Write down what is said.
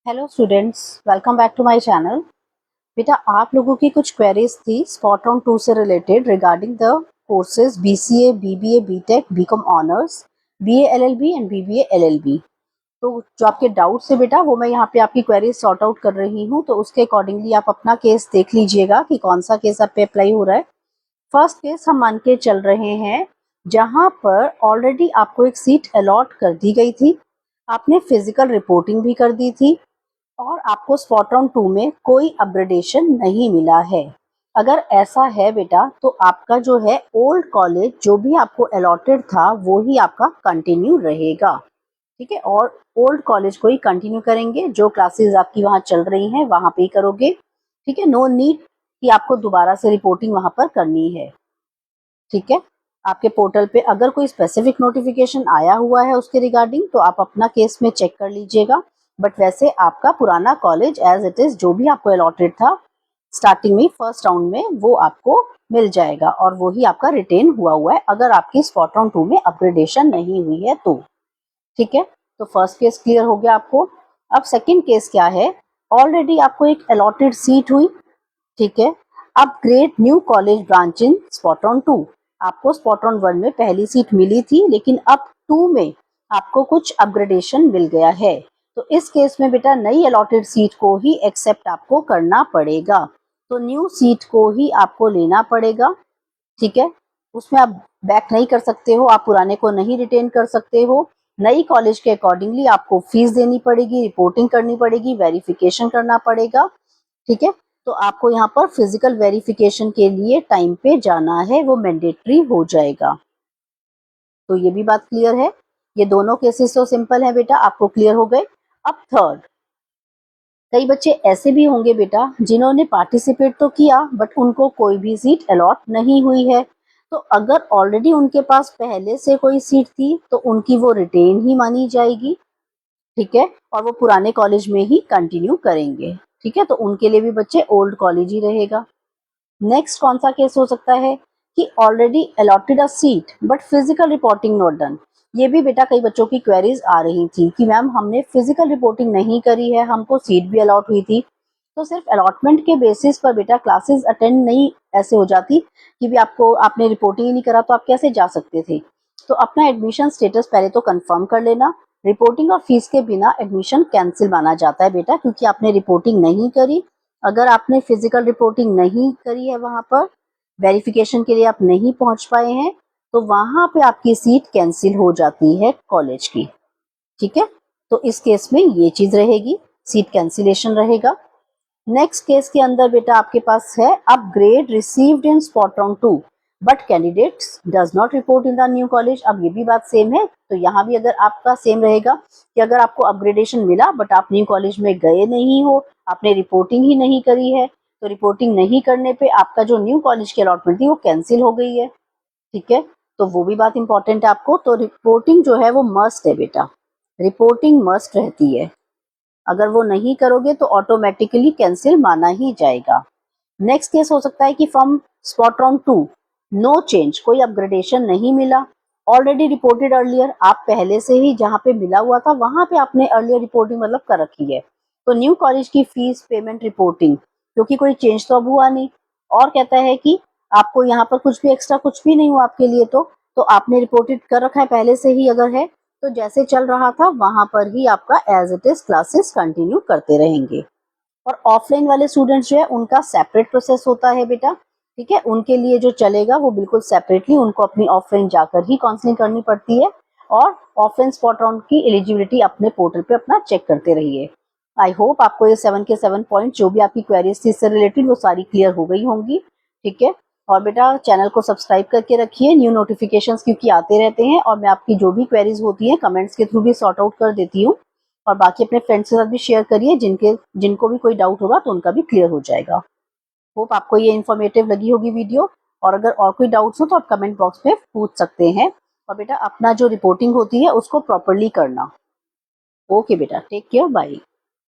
Hello students, welcome back to my channel. बेटा, आप लोगों की कुछ क्वेरीज थी स्पॉट ऑन 2 से related regarding the courses BCA, BBA, BTech, BCom honours, BA LLB and BBA LLB. तो जो आपके डाउट्स है बेटा, वो मैं यहाँ पे आपकी क्वेरीज सॉर्ट आउट कर रही हूँ। तो उसके अकॉर्डिंगली आप अपना केस देख लीजिएगा कि कौन सा केस आप पे अप्लाई हो रहा है। फर्स्ट केस हम मान के चल रहे हैं जहाँ पर ऑलरेडी आपको एक सीट अलॉट कर दी गई थी, आपने फिजिकल रिपोर्टिंग भी कर दी थी और आपको स्पॉट ऑन 2 में कोई अपग्रेडेशन नहीं मिला है। अगर ऐसा है बेटा, तो आपका जो है ओल्ड कॉलेज जो भी आपको अलॉटेड था वो ही आपका कंटिन्यू रहेगा। ठीक है, और ओल्ड कॉलेज को ही कंटिन्यू करेंगे, जो क्लासेस आपकी वहाँ चल रही हैं वहाँ पे ही करोगे। ठीक है, नो नीड कि आपको दोबारा से रिपोर्टिंग वहाँ पर करनी है। ठीक है, आपके पोर्टल पे अगर कोई स्पेसिफिक नोटिफिकेशन आया हुआ है उसके रिगार्डिंग तो आप अपना केस में चेक कर लीजिएगा। बट वैसे आपका पुराना कॉलेज एज इट इज जो भी आपको अलॉटेड था स्टार्टिंग में फर्स्ट राउंड में वो आपको मिल जाएगा और वो ही आपका रिटेन हुआ हुआ है अगर आपकी स्पॉट राउंड 2 में अपग्रेडेशन नहीं हुई है तो। ठीक है, तो फर्स्ट केस क्लियर हो गया आपको। अब सेकंड केस क्या है, ऑलरेडी आपको एक अलॉटेड सीट हुई। ठीक है, upgrade new college branch in spot on 2। आपको स्पॉट ऑन 1 में पहली सीट मिली थी लेकिन अब 2 में आपको कुछ अपग्रेडेशन मिल गया है। तो इस केस में बेटा नई अलॉटेड सीट को ही एक्सेप्ट आपको करना पड़ेगा, तो न्यू सीट को ही आपको लेना पड़ेगा। ठीक है, उसमें आप बैक नहीं कर सकते हो, आप पुराने को नहीं रिटेन कर सकते हो। नई कॉलेज के अकॉर्डिंगली आपको फीस देनी पड़ेगी, रिपोर्टिंग करनी पड़ेगी, वेरिफिकेशन करना पड़ेगा। ठीक है, तो आपको यहाँ पर फिजिकल वेरिफिकेशन के लिए टाइम पे जाना है, वो मैंडेटरी हो जाएगा। तो ये भी बात क्लियर है। ये दोनों केसेस तो सिंपल है बेटा, आपको क्लियर हो गए। अब थर्ड, कई बच्चे ऐसे भी होंगे बेटा जिन्होंने पार्टिसिपेट तो किया बट उनको कोई भी सीट अलॉट नहीं हुई है। तो अगर ऑलरेडी उनके पास पहले से कोई सीट थी तो उनकी वो रिटेन ही मानी जाएगी। ठीक है, और वो पुराने कॉलेज में ही कंटिन्यू करेंगे। ठीक है, तो उनके लिए भी बच्चे ओल्ड कॉलेज ही रहेगा। नेक्स्ट कौन सा केस हो सकता है कि already allotted a seat but physical reporting not done. ये भी बेटा कई बच्चों की क्वेरीज आ रही थी कि मैम हमने फिजिकल रिपोर्टिंग नहीं करी है, हमको सीट भी अलॉट हुई थी। तो सिर्फ अलॉटमेंट के बेसिस पर बेटा क्लासेस अटेंड नहीं ऐसे हो जाती कि भी आपने रिपोर्टिंग ही नहीं करा तो आप कैसे जा सकते थे। तो अपना एडमिशन स्टेटस पहले तो कंफर्म कर लेना। रिपोर्टिंग और फीस के बिना एडमिशन कैंसिल माना जाता है बेटा, क्योंकि आपने रिपोर्टिंग नहीं करी। अगर आपने फिजिकल रिपोर्टिंग नहीं करी है, वहां पर वेरिफिकेशन के लिए आप नहीं पहुंच पाए हैं, तो वहां पे आपकी सीट कैंसिल हो जाती है कॉलेज की। ठीक है, तो इस केस में ये चीज रहेगी, सीट कैंसिलेशन रहेगा। नेक्स्ट केस के अंदर बेटा आपके पास है upgrade received in spot round 2 but candidates does not report in the new college. अब ये भी बात सेम है, तो यहाँ भी अगर आपका सेम रहेगा कि अगर आपको अपग्रेडेशन मिला बट आप न्यू कॉलेज में गए नहीं हो, आपने रिपोर्टिंग ही नहीं करी है, तो रिपोर्टिंग नहीं करने पे आपका जो न्यू कॉलेज की अलॉटमेंट थी वो कैंसिल हो गई है। ठीक है, तो वो भी बात इंपॉर्टेंट है आपको। तो रिपोर्टिंग जो है वो मस्ट है बेटा, रिपोर्टिंग मस्ट रहती है। अगर वो नहीं करोगे तो ऑटोमेटिकली कैंसिल माना ही जाएगा। नेक्स्ट केस हो सकता है कि from spot round 2 no change, कोई अपग्रेडेशन नहीं मिला, ऑलरेडी रिपोर्टेड अर्लियर, आप पहले से ही जहाँ पे मिला हुआ था वहां पे आपने अर्लियर रिपोर्टिंग मतलब कर रखी है। तो न्यू कॉलेज की फीस पेमेंट रिपोर्टिंग, क्योंकि कोई चेंज तो अब हुआ नहीं, और कहता है कि आपको यहाँ पर कुछ भी एक्स्ट्रा कुछ भी नहीं हुआ आपके लिए, तो आपने रिपोर्टेड कर रखा है पहले से ही अगर है, तो जैसे चल रहा था वहां पर ही आपका as it is classes continue करते रहेंगे। और ऑफलाइन वाले स्टूडेंट्स जो है उनका सेपरेट प्रोसेस होता है बेटा। ठीक है, उनके लिए जो चलेगा वो बिल्कुल सेपरेटली उनको अपनी ऑफलाइन जाकर ही काउंसलिंग करनी पड़ती है, और ऑफलाइन स्पॉट राउंड की एलिजिबिलिटी अपने पोर्टल पे अपना चेक करते रहिए। आई होप आपको ये 7 के 7 पॉइंट जो भी आपकी क्वेरीज थी इससे रिलेटेड वो सारी क्लियर हो गई होंगी। ठीक है, और बेटा चैनल को सब्सक्राइब करके रखिए, न्यू नोटिफिकेशंस क्योंकि आते रहते हैं और मैं आपकी जो भी क्वेरीज होती हैं कमेंट्स के थ्रू भी सॉर्ट आउट कर देती हूँ। और बाकी अपने फ्रेंड्स के साथ भी शेयर करिए, जिनको भी कोई डाउट होगा तो उनका भी क्लियर हो जाएगा। होप आपको ये इन्फॉर्मेटिव लगी होगी वीडियो, और अगर और कोई डाउट्स हो तो आप कमेंट बॉक्स में पूछ सकते हैं। और बेटा अपना जो रिपोर्टिंग होती है उसको प्रॉपरली करना। ओके बेटा, टेक केयर, बाय।